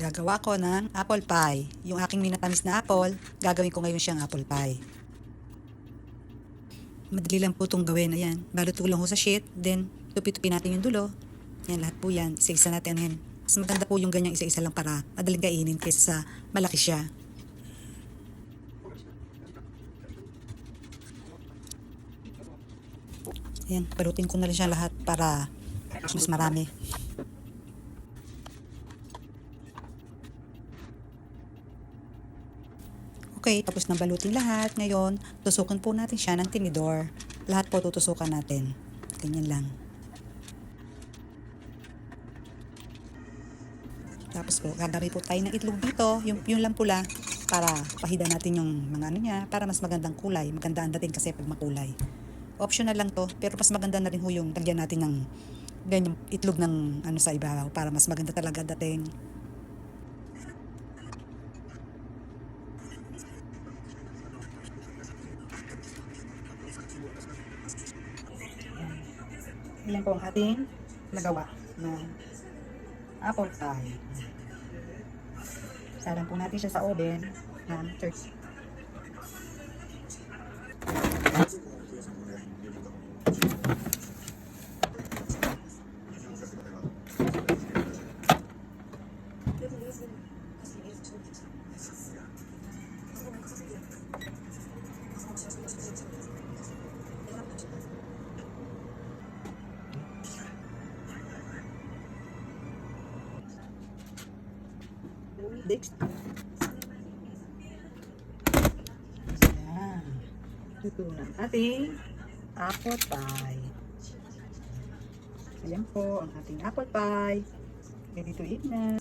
Gagawa ko ng apple pie. Yung aking minatamis na apple, gagawin ko ngayon siyang apple pie. Madali lang po itong gawin. Ayan, balot ko lang ho sa sheet. Then, tupi-tupi natin yung dulo. Yan, lahat po yan. Isa-isa natin. Ayan. Mas maganda po yung ganyang isa-isa lang para madaling kainin kaysa sa malaki siya. Ayan, balutin ko na rin siya lahat para mas marami. Okay, tapos na balutin lahat. Ngayon, tusukan po natin siya ng tinidor. Lahat po tutusukan natin. Ganyan lang. Tapos po, gagawin po tayo ng itlog dito. Yung lang pula para pahida natin yung mga ano niya para mas magandang kulay. Maganda ang dating kasi pag makulay. Optional lang to, pero mas maganda na rin ho yung lagyan natin ng ganyan itlog ng ano sa ibabaw para mas maganda talaga dating. Yan po ang ating nagawa ng apple pie. Salang po natin siya sa oven ng 30. Next. Ayan. Ito na ating apple pie. Ayan po ang ating apple pie. Ready to eat na.